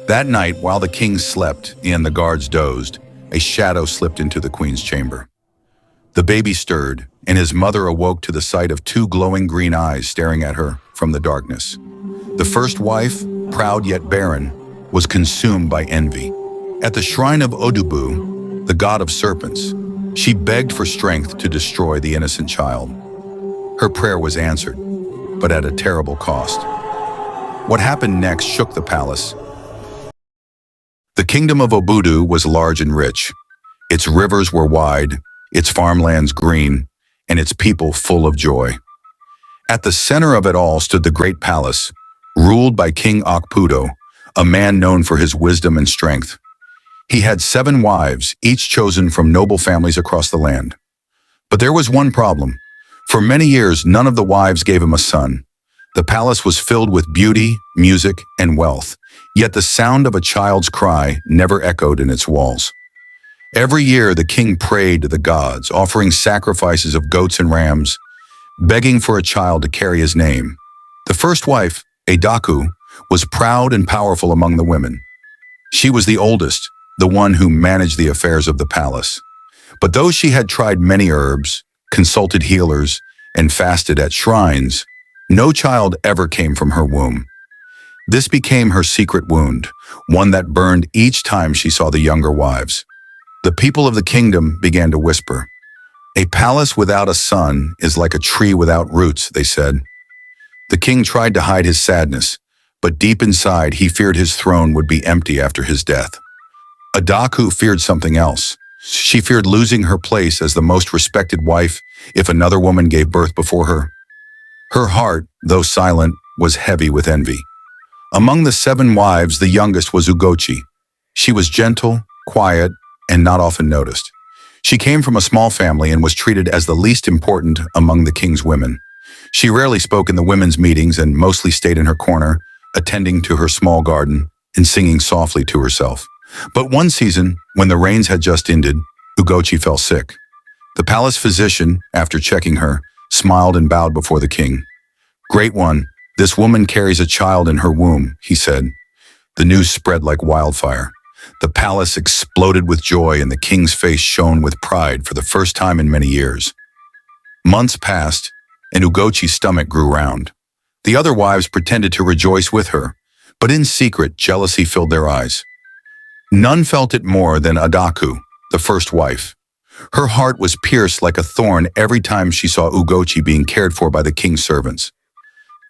That night, while the king slept and the guards dozed, a shadow slipped into the queen's chamber. The baby stirred, and his mother awoke to the sight of two glowing green eyes staring at her from the darkness. The first wife, proud yet barren, was consumed by envy. At the shrine of Odubu, the god of serpents, she begged for strength to destroy the innocent child. Her prayer was answered, but at a terrible cost. What happened next shook the palace. The kingdom of Odubu was large and rich. Its rivers were wide, its farmlands green, and its people full of joy. At the center of it all stood the great palace, ruled by King Okpudo, a man known for his wisdom and strength. He had 7 wives, each chosen from noble families across the land. But there was one problem. For many years, none of the wives gave him a son. The palace was filled with beauty, music, and wealth, yet the sound of a child's cry never echoed in its walls. Every year, the king prayed to the gods, offering sacrifices of goats and rams, begging for a child to carry his name. The first wife, Odubu, was proud and powerful among the women. She was the oldest, the one who managed the affairs of the palace. But though she had tried many herbs, consulted healers, and fasted at shrines, no child ever came from her womb. This became her secret wound, one that burned each time she saw the younger wives. The people of the kingdom began to whisper. "A palace without a son is like a tree without roots," they said. The king tried to hide his sadness, but deep inside he feared his throne would be empty after his death. Odubu feared something else. She feared losing her place as the most respected wife if another woman gave birth before her. Her heart, though silent, was heavy with envy. Among the 7 wives, the youngest was Ugochi. She was gentle, quiet, and not often noticed. She came from a small family and was treated as the least important among the king's women. She rarely spoke in the women's meetings and mostly stayed in her corner, attending to her small garden and singing softly to herself. But one season, when the rains had just ended, Ugochi fell sick. The palace physician, after checking her, smiled and bowed before the king. "Great one, this woman carries a child in her womb," he said. The news spread like wildfire. The palace exploded with joy and the king's face shone with pride for the first time in many years. Months passed, and Ugochi's stomach grew round. The other wives pretended to rejoice with her, but in secret, jealousy filled their eyes. None felt it more than Odubu, the first wife. Her heart was pierced like a thorn every time she saw Ugochi being cared for by the king's servants.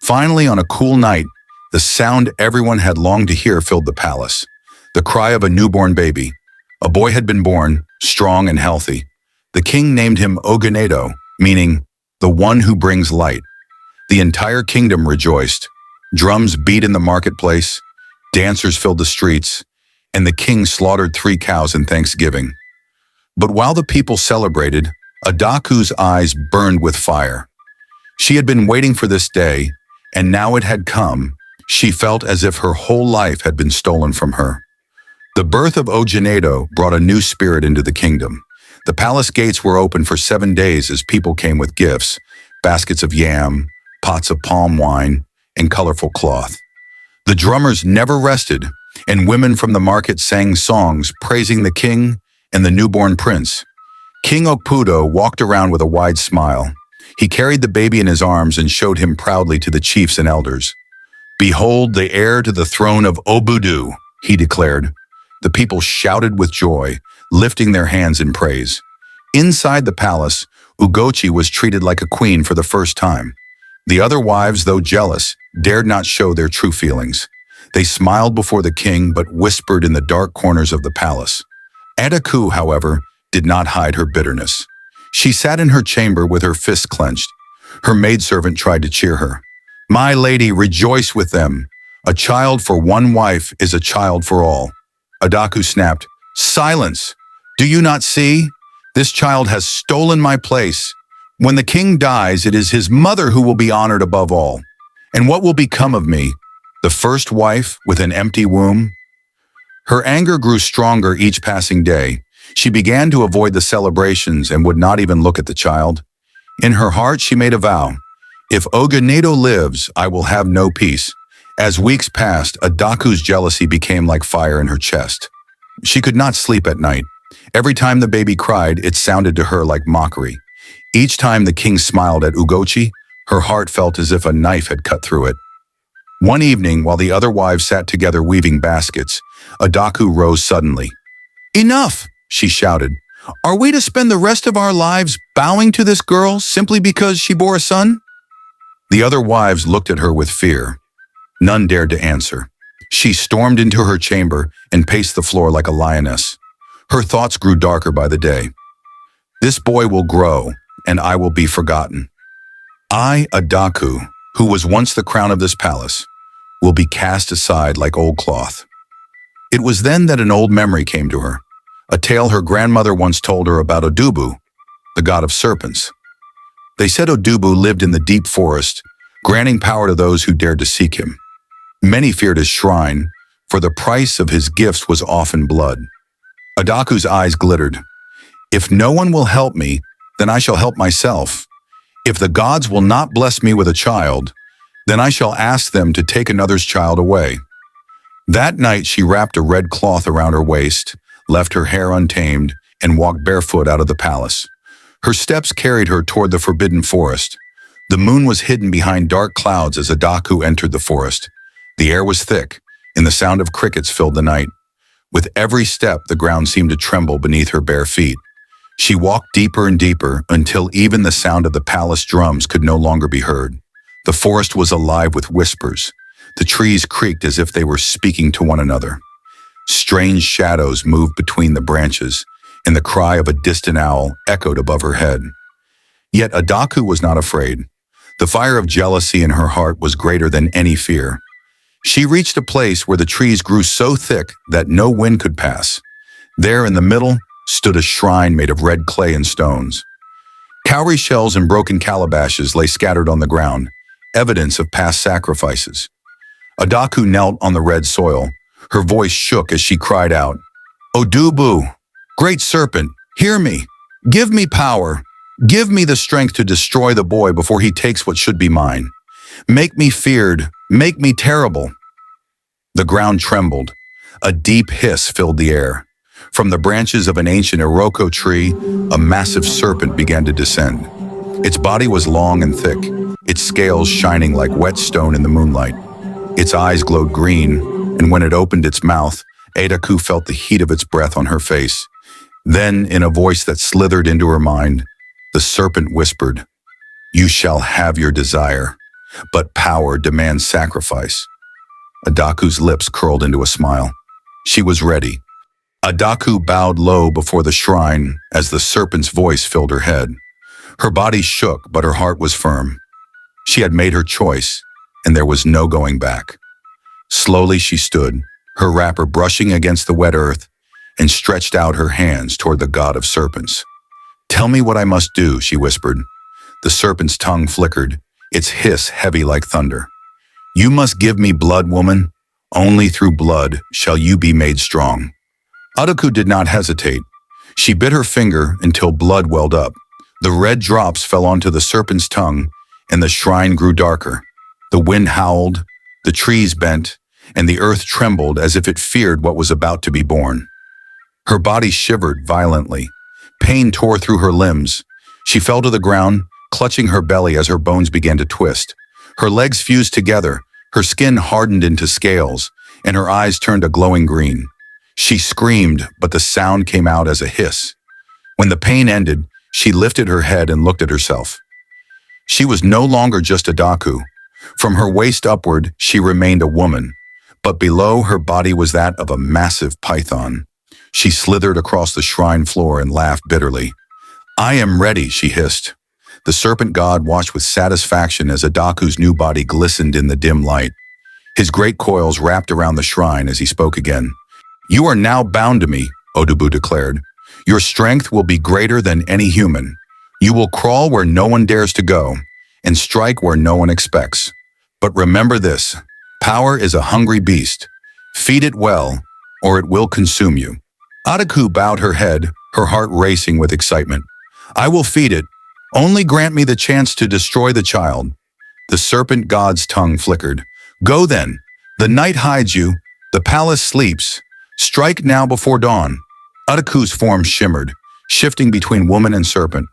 Finally, on a cool night, the sound everyone had longed to hear filled the palace. The cry of a newborn baby. A boy had been born, strong and healthy. The king named him Odubu, meaning the one who brings light. The entire kingdom rejoiced. Drums beat in the marketplace, dancers filled the streets, and the king slaughtered 3 cows in thanksgiving. But while the people celebrated, Odubu's eyes burned with fire. She had been waiting for this day, and now it had come. She felt as if her whole life had been stolen from her. The birth of Odubu brought a new spirit into the kingdom. The palace gates were open for 7 days as people came with gifts, baskets of yam, pots of palm wine, and colorful cloth. The drummers never rested, and women from the market sang songs praising the king and the newborn prince. King Okpudo walked around with a wide smile. He carried the baby in his arms and showed him proudly to the chiefs and elders. "Behold the heir to the throne of Odubu," he declared. The people shouted with joy, lifting their hands in praise. Inside the palace, Ugochi was treated like a queen for the first time. The other wives, though jealous, dared not show their true feelings. They smiled before the king but whispered in the dark corners of the palace. Odubu, however, did not hide her bitterness. She sat in her chamber with her fists clenched. Her maidservant tried to cheer her. "My lady, rejoice with them. A child for one wife is a child for all." Odubu snapped, "Silence! Do you not see? This child has stolen my place. When the king dies, it is his mother who will be honored above all. And what will become of me, the first wife with an empty womb?" Her anger grew stronger each passing day. She began to avoid the celebrations and would not even look at the child. In her heart, she made a vow. "If Odubu lives, I will have no peace." As weeks passed, Adaku's jealousy became like fire in her chest. She could not sleep at night. Every time the baby cried, it sounded to her like mockery. Each time the king smiled at Ugochi, her heart felt as if a knife had cut through it. One evening, while the other wives sat together weaving baskets, Adaku rose suddenly. "Enough!" she shouted. "Are we to spend the rest of our lives bowing to this girl simply because she bore a son?" The other wives looked at her with fear. None dared to answer. She stormed into her chamber and paced the floor like a lioness. Her thoughts grew darker by the day. "This boy will grow, and I will be forgotten. I, Adaku, who was once the crown of this palace, will be cast aside like old cloth." It was then that an old memory came to her, a tale her grandmother once told her about Odubu, the god of serpents. They said Odubu lived in the deep forest, granting power to those who dared to seek him. Many feared his shrine, for the price of his gifts was often blood. Adaku's eyes glittered. "If no one will help me, then I shall help myself. If the gods will not bless me with a child, then I shall ask them to take another's child away." That night she wrapped a red cloth around her waist, left her hair untamed, and walked barefoot out of the palace. Her steps carried her toward the forbidden forest. The moon was hidden behind dark clouds as Adaku entered the forest. The air was thick, and the sound of crickets filled the night. With every step, the ground seemed to tremble beneath her bare feet. She walked deeper and deeper until even the sound of the palace drums could no longer be heard. The forest was alive with whispers. The trees creaked as if they were speaking to one another. Strange shadows moved between the branches, and the cry of a distant owl echoed above her head. Yet Adaku was not afraid. The fire of jealousy in her heart was greater than any fear. She reached a place where the trees grew so thick that no wind could pass. There in the middle stood a shrine made of red clay and stones. Cowrie shells and broken calabashes lay scattered on the ground, evidence of past sacrifices. Adaku knelt on the red soil. Her voice shook as she cried out, "Odubu, great serpent, hear me. Give me power. Give me the strength to destroy the boy before he takes what should be mine. Make me feared. Make me terrible." The ground trembled. A deep hiss filled the air. From the branches of an ancient Iroko tree, a massive serpent began to descend. Its body was long and thick, its scales shining like wet stone in the moonlight. Its eyes glowed green, and when it opened its mouth, Adaku felt the heat of its breath on her face. Then, in a voice that slithered into her mind, the serpent whispered, "You shall have your desire, but power demands sacrifice." Adaku's lips curled into a smile. She was ready. Adaku bowed low before the shrine as the serpent's voice filled her head. Her body shook, but her heart was firm. She had made her choice, and there was no going back. Slowly she stood, her wrapper brushing against the wet earth, and stretched out her hands toward the god of serpents. "Tell me what I must do," she whispered. The serpent's tongue flickered, its hiss heavy like thunder. "You must give me blood, woman. Only through blood shall you be made strong." Adaku did not hesitate. She bit her finger until blood welled up. The red drops fell onto the serpent's tongue, and the shrine grew darker. The wind howled, the trees bent, and the earth trembled as if it feared what was about to be born. Her body shivered violently. Pain tore through her limbs. She fell to the ground, clutching her belly as her bones began to twist. Her legs fused together, her skin hardened into scales, and her eyes turned a glowing green. She screamed, but the sound came out as a hiss. When the pain ended, she lifted her head and looked at herself. She was no longer just Adaku. From her waist upward, she remained a woman, but below her body was that of a massive python. She slithered across the shrine floor and laughed bitterly. "I am ready," she hissed. The serpent god watched with satisfaction as Adaku's new body glistened in the dim light. His great coils wrapped around the shrine as he spoke again. "You are now bound to me," Odubu declared. "Your strength will be greater than any human. You will crawl where no one dares to go, and strike where no one expects. But remember this, power is a hungry beast. Feed it well, or it will consume you." Adaku bowed her head, her heart racing with excitement. "I will feed it. Only grant me the chance to destroy the child." The serpent god's tongue flickered. "Go then, The night hides you, the palace sleeps. Strike now before dawn. Odubu's form shimmered, shifting between woman and serpent.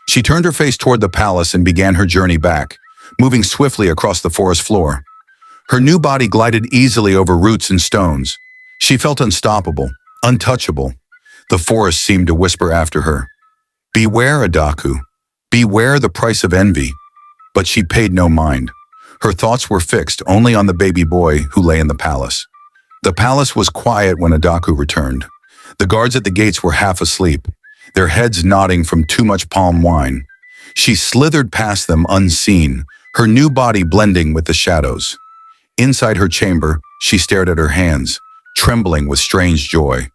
She turned her face toward the palace and began her journey back, moving swiftly across the forest floor. Her new body glided easily over roots and stones. She felt unstoppable, untouchable. The forest seemed to whisper after her, "Beware, Odubu. Beware the price of envy." But she paid no mind. Her thoughts were fixed only on the baby boy who lay in the palace. The palace was quiet when Odubu returned. The guards at the gates were half asleep, their heads nodding from too much palm wine. She slithered past them unseen, her new body blending with the shadows. Inside her chamber, she stared at her hands, trembling with strange joy.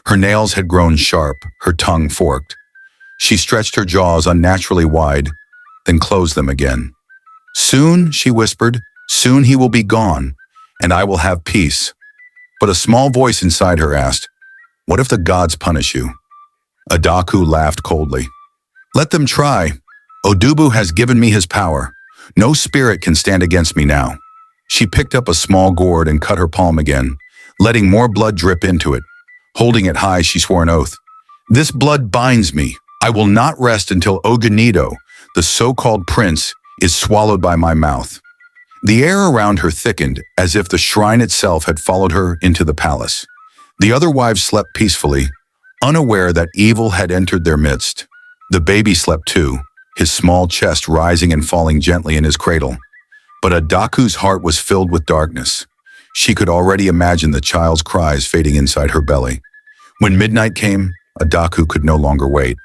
Her nails had grown sharp, her tongue forked. She stretched her jaws unnaturally wide, then closed them again. "Soon," she whispered, "soon he will be gone, and I will have peace." But a small voice inside her asked, "What if the gods punish you?" Odubu laughed coldly. "Let them try. Odubu has given me his power. No spirit can stand against me now." She picked up a small gourd and cut her palm again, letting more blood drip into it. Holding it high, she swore an oath. "This blood binds me. I will not rest until Odubu, the so-called prince, is swallowed by my mouth." The air around her thickened, as if the shrine itself had followed her into the palace. The other wives slept peacefully, unaware that evil had entered their midst. The baby slept too, his small chest rising and falling gently in his cradle. But Odubu's heart was filled with darkness. She could already imagine the child's cries fading inside her belly. When midnight came, Odubu could no longer wait.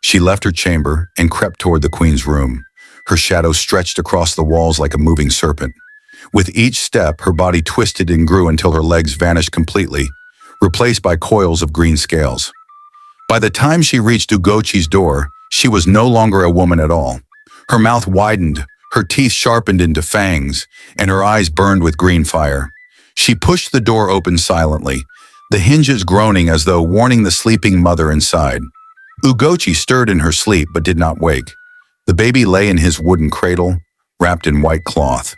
She left her chamber and crept toward the queen's room. Her shadow stretched across the walls like a moving serpent. With each step, her body twisted and grew until her legs vanished completely, replaced by coils of green scales. By the time she reached Ugochi's door, she was no longer a woman at all. Her mouth widened, her teeth sharpened into fangs, and her eyes burned with green fire. She pushed the door open silently, the hinges groaning as though warning the sleeping mother inside. Ugochi stirred in her sleep but did not wake. The baby lay in his wooden cradle, wrapped in white cloth.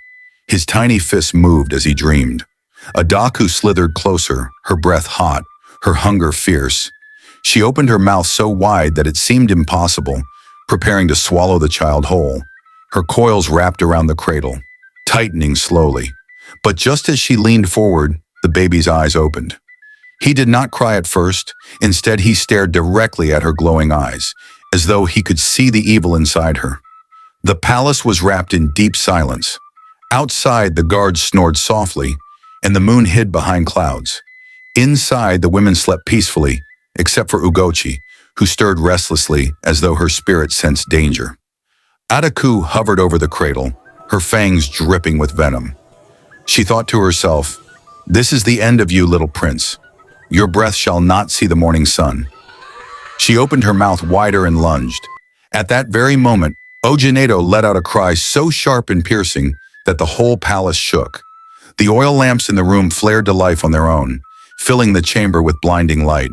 His tiny fists moved as he dreamed. Odubu slithered closer, her breath hot, her hunger fierce. She opened her mouth so wide that it seemed impossible, preparing to swallow the child whole. Her coils wrapped around the cradle, tightening slowly. But just as she leaned forward, the baby's eyes opened. He did not cry at first. Instead, he stared directly at her glowing eyes, as though he could see the evil inside her. The palace was wrapped in deep silence. Outside, the guards snored softly, and the moon hid behind clouds. Inside, the women slept peacefully, except for Ugochi, who stirred restlessly as though her spirit sensed danger. Odubu hovered over the cradle, her fangs dripping with venom. She thought to herself, "This is the end of you, little prince. Your breath shall not see the morning sun." She opened her mouth wider and lunged. At that very moment, Odubu let out a cry so sharp and piercing that the whole palace shook. The oil lamps in the room flared to life on their own, filling the chamber with blinding light.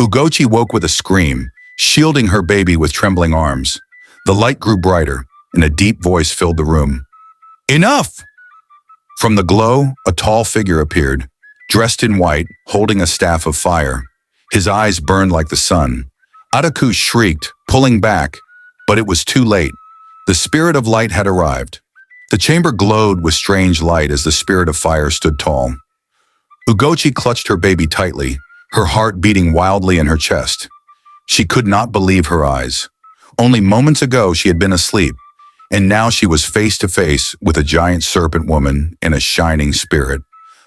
Ugochi woke with a scream, shielding her baby with trembling arms. The light grew brighter, and a deep voice filled the room. "Enough!" From the glow, a tall figure appeared, dressed in white, holding a staff of fire. His eyes burned like the sun. Odubu shrieked, pulling back, but it was too late. The spirit of light had arrived. The chamber glowed with strange light as the spirit of fire stood tall. Ugochi clutched her baby tightly, her heart beating wildly in her chest. She could not believe her eyes. Only moments ago she had been asleep, and now she was face to face with a giant serpent woman in a shining spirit.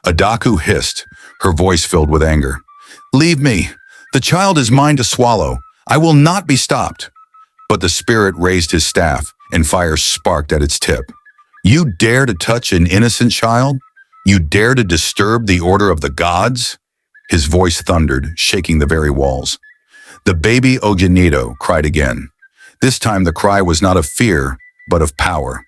Odubu hissed, her voice filled with anger. "Leave me. The child is mine to swallow. I will not be stopped." But the spirit raised his staff, and fire sparked at its tip. "You dare to touch an innocent child? You dare to disturb the order of the gods?" His voice thundered, shaking the very walls. The baby Odubu cried again. This time the cry was not of fear, but of power.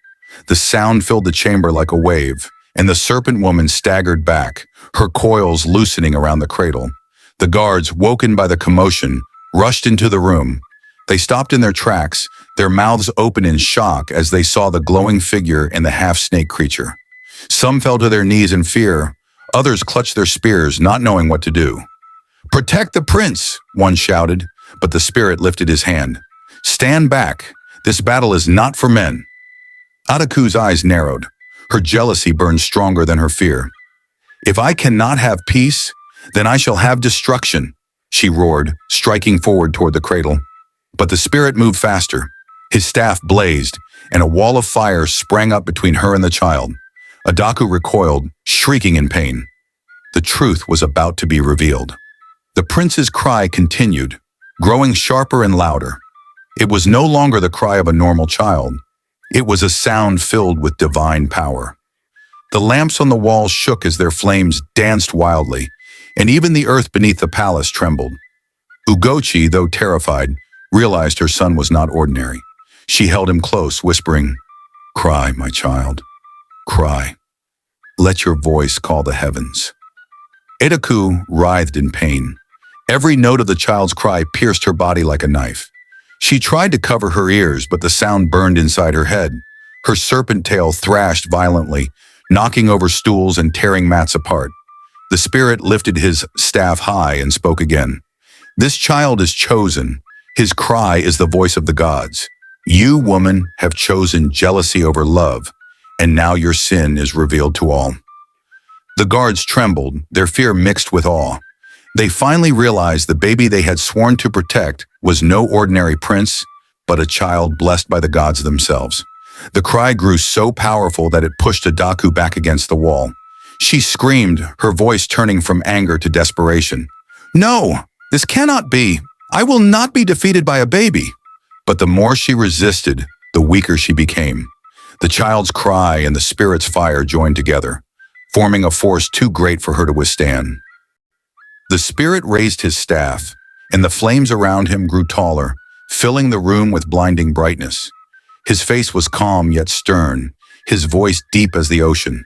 The sound filled the chamber like a wave, and the serpent woman staggered back, her coils loosening around the cradle. The guards, woken by the commotion, rushed into the room. They stopped in their tracks, their mouths open in shock as they saw the glowing figure and the half-snake creature. Some fell to their knees in fear. Others clutched their spears, not knowing what to do. "Protect the prince," one shouted, but the spirit lifted his hand. "Stand back. This battle is not for men." Odubu's eyes narrowed. Her jealousy burned stronger than her fear. "If I cannot have peace, then I shall have destruction," she roared, striking forward toward the cradle. But the spirit moved faster. His staff blazed, and a wall of fire sprang up between her and the child. Odubu recoiled, shrieking in pain. The truth was about to be revealed. The prince's cry continued, growing sharper and louder. It was no longer the cry of a normal child. It was a sound filled with divine power. The lamps on the walls shook as their flames danced wildly, and even the earth beneath the palace trembled. Ugochi, though terrified, realized her son was not ordinary. She held him close, whispering, "Cry, my child. Cry. Let your voice call the heavens." Odubu writhed in pain. Every note of the child's cry pierced her body like a knife. She tried to cover her ears, but the sound burned inside her head. Her serpent tail thrashed violently, knocking over stools and tearing mats apart. The spirit lifted his staff high and spoke again. "This child is chosen. His cry is the voice of the gods. You, woman, have chosen jealousy over love, and now your sin is revealed to all." The guards trembled, their fear mixed with awe. They finally realized the baby they had sworn to protect was no ordinary prince, but a child blessed by the gods themselves. The cry grew so powerful that it pushed Odubu back against the wall. She screamed, her voice turning from anger to desperation. "No, this cannot be. I will not be defeated by a baby." But the more she resisted, the weaker she became. The child's cry and the spirit's fire joined together, forming a force too great for her to withstand. The spirit raised his staff, and the flames around him grew taller, filling the room with blinding brightness. His face was calm yet stern, his voice deep as the ocean.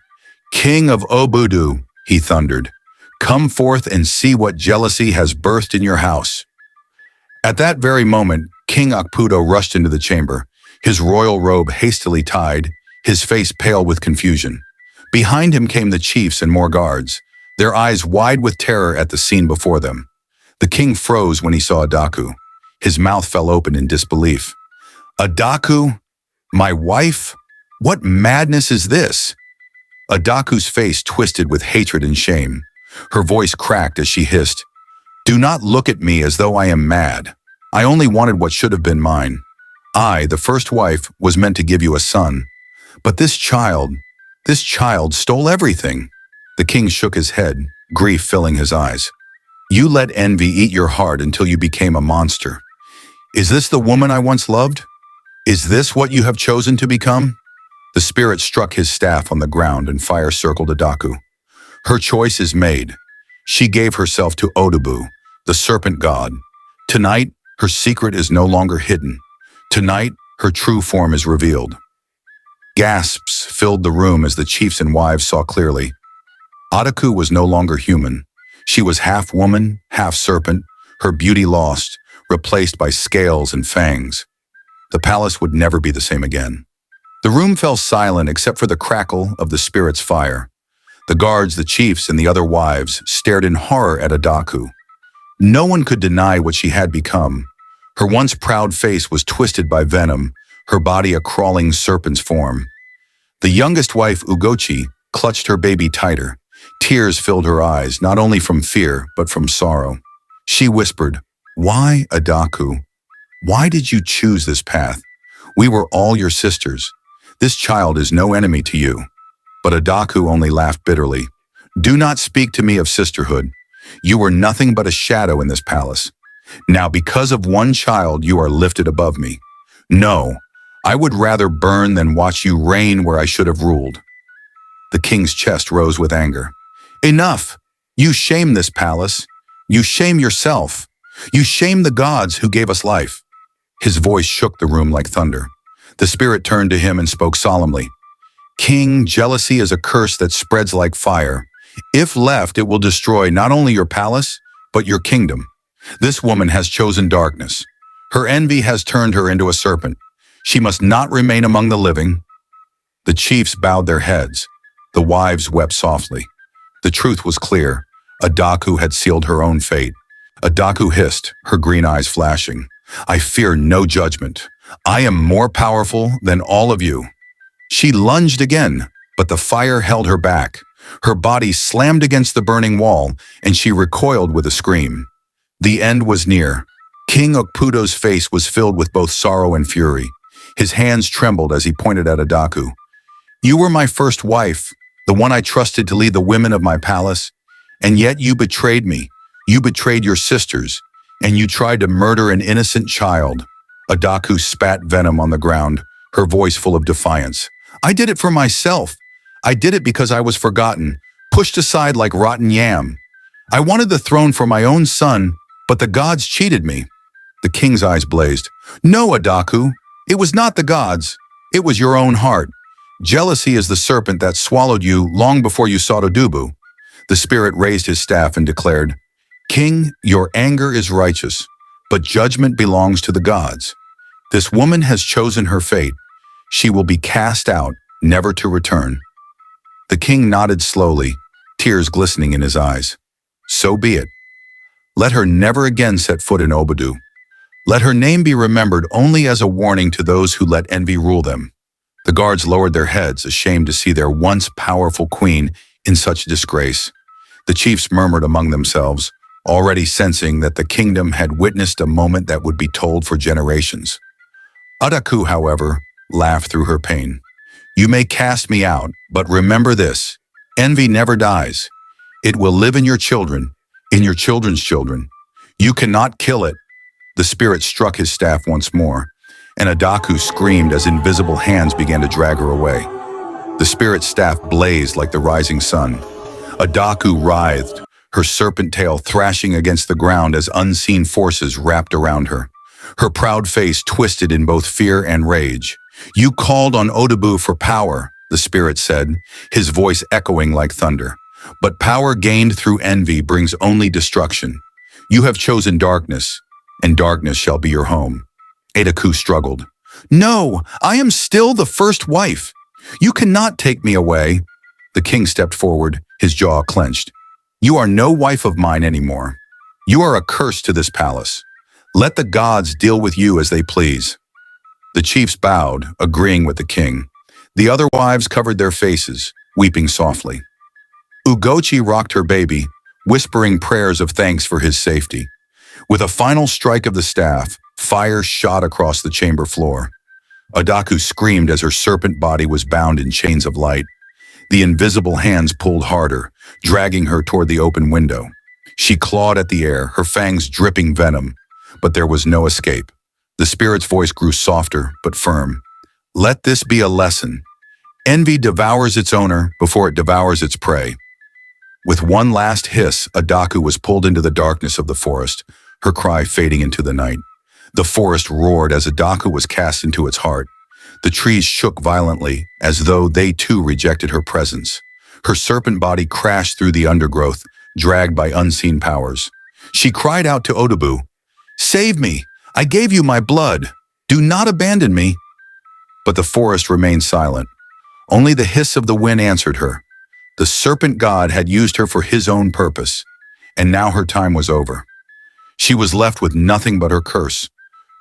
"King of Odubu," he thundered, "come forth and see what jealousy has birthed in your house." At that very moment, King Odubu rushed into the chamber, his royal robe hastily tied, his face pale with confusion. Behind him came the chiefs and more guards, their eyes wide with terror at the scene before them. The king froze when he saw Odubu. His mouth fell open in disbelief. "Odubu? My wife? What madness is this?" Odubu's face twisted with hatred and shame. Her voice cracked as she hissed, "Do not look at me as though I am mad. I only wanted what should have been mine. I, the first wife, was meant to give you a son. But this child stole everything." The king shook his head, grief filling his eyes. "You let envy eat your heart until you became a monster. Is this the woman I once loved? Is this what you have chosen to become?" The spirit struck his staff on the ground and fire circled Odubu. "Her choice is made. She gave herself to Odubu, the serpent god. Tonight, her secret is no longer hidden. Tonight, her true form is revealed." Gasps filled the room as the chiefs and wives saw clearly. Odubu was no longer human. She was half woman, half serpent, her beauty lost, replaced by scales and fangs. The palace would never be the same again. The room fell silent except for the crackle of the spirit's fire. The guards, the chiefs, and the other wives stared in horror at Odubu. No one could deny what she had become. Her once proud face was twisted by venom, her body a crawling serpent's form. The youngest wife, Ugochi, clutched her baby tighter. Tears filled her eyes, not only from fear, but from sorrow. She whispered, "Why, Odubu? Why did you choose this path? We were all your sisters. This child is no enemy to you." But Odubu only laughed bitterly. "Do not speak to me of sisterhood. You were nothing but a shadow in this palace. Now, because of one child, you are lifted above me. No, I would rather burn than watch you reign where I should have ruled." The king's chest rose with anger. "Enough! You shame this palace. You shame yourself. You shame the gods who gave us life." His voice shook the room like thunder. The spirit turned to him and spoke solemnly. "King, jealousy is a curse that spreads like fire. If left, it will destroy not only your palace, but your kingdom. This woman has chosen darkness. Her envy has turned her into a serpent. She must not remain among the living." The chiefs bowed their heads. The wives wept softly. The truth was clear. Adaku had sealed her own fate. Adaku hissed, her green eyes flashing. I fear no judgment. I am more powerful than all of you. She lunged again, but the fire held her back. Her body slammed against the burning wall, and she recoiled with a scream. The end was near. King Okpudo's face was filled with both sorrow and fury. His hands trembled as he pointed at Adaku. You were my first wife, the one I trusted to lead the women of my palace, and yet you betrayed me. You betrayed your sisters, and you tried to murder an innocent child. Adaku spat venom on the ground, her voice full of defiance. I did it for myself. I did it because I was forgotten, pushed aside like rotten yam. I wanted the throne for my own son, but the gods cheated me. The king's eyes blazed. No, Adaku, it was not the gods. It was your own heart. Jealousy is the serpent that swallowed you long before you sought Odubu. The spirit raised his staff and declared, King, your anger is righteous, but judgment belongs to the gods. This woman has chosen her fate. She will be cast out, never to return. The king nodded slowly, tears glistening in his eyes. So be it. Let her never again set foot in Odubu. Let her name be remembered only as a warning to those who let envy rule them. The guards lowered their heads, ashamed to see their once powerful queen in such disgrace. The chiefs murmured among themselves, already sensing that the kingdom had witnessed a moment that would be told for generations. Adaku, however, laughed through her pain. You may cast me out, but remember this. Envy never dies. It will live in your children, in your children's children. You cannot kill it. The spirit struck his staff once more, and Adaku screamed as invisible hands began to drag her away. The spirit's staff blazed like the rising sun. Adaku writhed, her serpent tail thrashing against the ground as unseen forces wrapped around her. Her proud face twisted in both fear and rage. You called on Odubu for power, the spirit said, his voice echoing like thunder. But power gained through envy brings only destruction. You have chosen darkness, and darkness shall be your home. Adaku struggled. No, I am still the first wife. You cannot take me away. The king stepped forward, his jaw clenched. You are no wife of mine anymore. You are a curse to this palace. Let the gods deal with you as they please. The chiefs bowed, agreeing with the king. The other wives covered their faces, weeping softly. Ugochi rocked her baby, whispering prayers of thanks for his safety. With a final strike of the staff, fire shot across the chamber floor. Adaku screamed as her serpent body was bound in chains of light. The invisible hands pulled harder, dragging her toward the open window. She clawed at the air, her fangs dripping venom, but there was no escape. The spirit's voice grew softer but firm. Let this be a lesson. Envy devours its owner before it devours its prey. With one last hiss, Adaku was pulled into the darkness of the forest, her cry fading into the night. The forest roared as Adaku was cast into its heart. The trees shook violently, as though they too rejected her presence. Her serpent body crashed through the undergrowth, dragged by unseen powers. She cried out to Odubu, Save me! I gave you my blood! Do not abandon me! But the forest remained silent. Only the hiss of the wind answered her. The serpent god had used her for his own purpose, and now her time was over. She was left with nothing but her curse.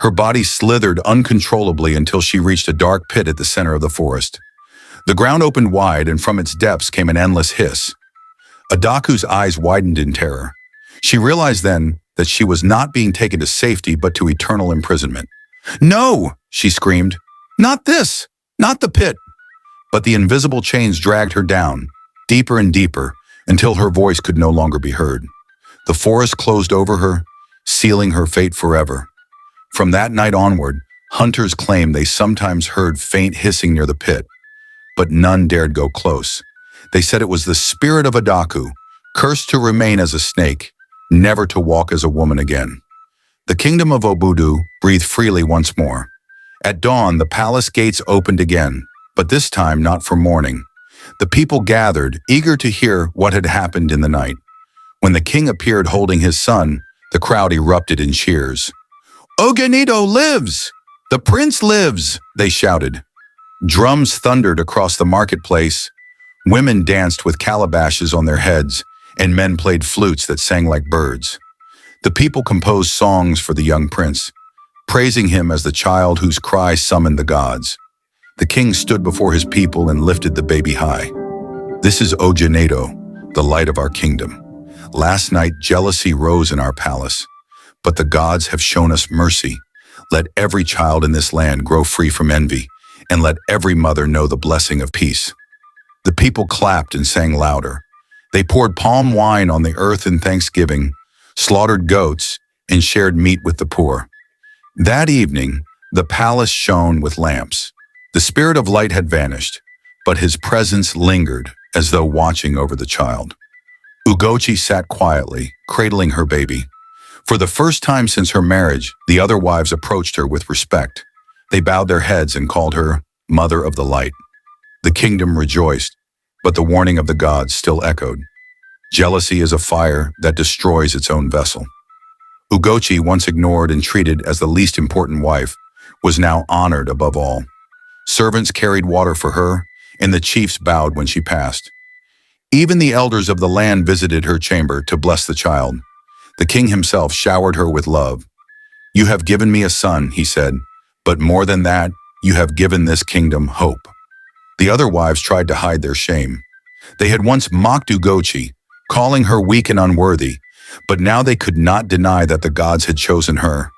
Her body slithered uncontrollably until she reached a dark pit at the center of the forest. The ground opened wide, and from its depths came an endless hiss. Adaku's eyes widened in terror. She realized then that she was not being taken to safety but to eternal imprisonment. No, she screamed. Not this, not the pit. But the invisible chains dragged her down, deeper and deeper, until her voice could no longer be heard. The forest closed over her, sealing her fate forever. From that night onward, hunters claimed they sometimes heard faint hissing near the pit, but none dared go close. They said it was the spirit of Adaku, cursed to remain as a snake, never to walk as a woman again. The kingdom of Odubu breathed freely once more. At dawn, the palace gates opened again, but this time not for mourning. The people gathered, eager to hear what had happened in the night. When the king appeared holding his son, the crowd erupted in cheers. Ogenito lives! The prince lives! They shouted. Drums thundered across the marketplace. Women danced with calabashes on their heads, and men played flutes that sang like birds. The people composed songs for the young prince, praising him as the child whose cry summoned the gods. The king stood before his people and lifted the baby high. "This is Odubu, the light of our kingdom. Last night jealousy rose in our palace, but the gods have shown us mercy. Let every child in this land grow free from envy, and let every mother know the blessing of peace." The people clapped and sang louder. They poured palm wine on the earth in thanksgiving, slaughtered goats, and shared meat with the poor. That evening, the palace shone with lamps. The spirit of light had vanished, but his presence lingered as though watching over the child. Ugochi sat quietly, cradling her baby. For the first time since her marriage, the other wives approached her with respect. They bowed their heads and called her Mother of the Light. The kingdom rejoiced, but the warning of the gods still echoed. Jealousy is a fire that destroys its own vessel. Ugochi, once ignored and treated as the least important wife, was now honored above all. Servants carried water for her, and the chiefs bowed when she passed. Even the elders of the land visited her chamber to bless the child. The king himself showered her with love. "You have given me a son," he said, "but more than that, you have given this kingdom hope." The other wives tried to hide their shame. They had once mocked Ugochi, calling her weak and unworthy, but now they could not deny that the gods had chosen her.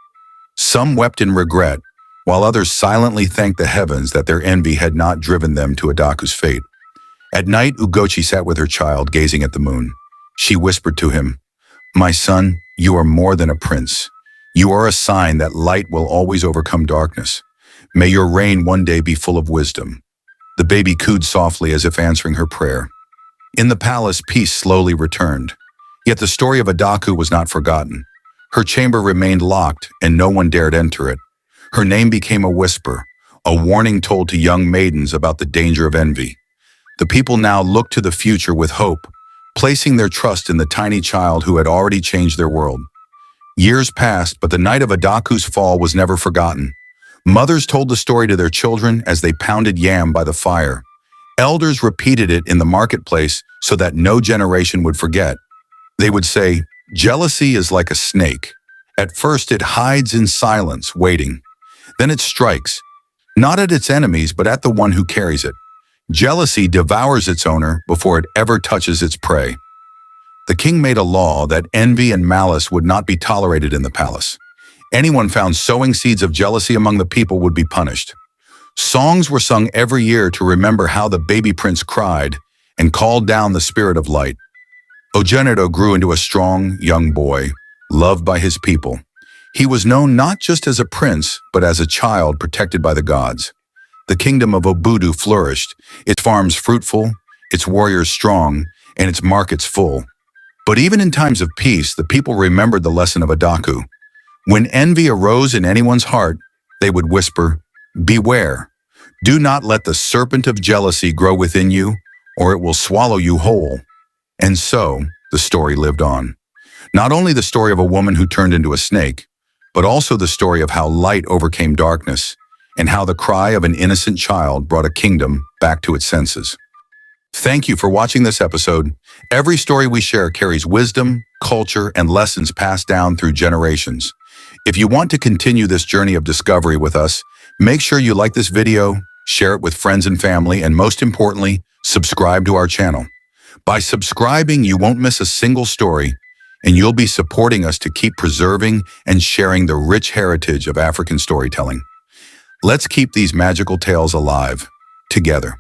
Some wept in regret, while others silently thanked the heavens that their envy had not driven them to Adaku's fate. At night, Ugochi sat with her child, gazing at the moon. She whispered to him, "My son, you are more than a prince. You are a sign that light will always overcome darkness. May your reign one day be full of wisdom." The baby cooed softly as if answering her prayer. In the palace, peace slowly returned. Yet the story of Adaku was not forgotten. Her chamber remained locked, and no one dared enter it. Her name became a whisper, a warning told to young maidens about the danger of envy. The people now looked to the future with hope, placing their trust in the tiny child who had already changed their world. Years passed, but the night of Adaku's fall was never forgotten. Mothers told the story to their children as they pounded yam by the fire. Elders repeated it in the marketplace so that no generation would forget. They would say, "Jealousy is like a snake. At first it hides in silence, waiting. Then it strikes, not at its enemies, but at the one who carries it. Jealousy devours its owner before it ever touches its prey." The king made a law that envy and malice would not be tolerated in the palace. Anyone found sowing seeds of jealousy among the people would be punished. Songs were sung every year to remember how the baby prince cried and called down the spirit of light. Odubu grew into a strong, young boy, loved by his people. He was known not just as a prince, but as a child protected by the gods. The kingdom of Odubu flourished, its farms fruitful, its warriors strong, and its markets full. But even in times of peace, the people remembered the lesson of Adaku. When envy arose in anyone's heart, they would whisper, "Beware. Do not let the serpent of jealousy grow within you, or it will swallow you whole." And so, the story lived on. Not only the story of a woman who turned into a snake, but also the story of how light overcame darkness, and how the cry of an innocent child brought a kingdom back to its senses. Thank you for watching this episode. Every story we share carries wisdom, culture, and lessons passed down through generations. If you want to continue this journey of discovery with us, make sure you like this video, share it with friends and family, and most importantly, subscribe to our channel. By subscribing, you won't miss a single story, and you'll be supporting us to keep preserving and sharing the rich heritage of African storytelling. Let's keep these magical tales alive, together.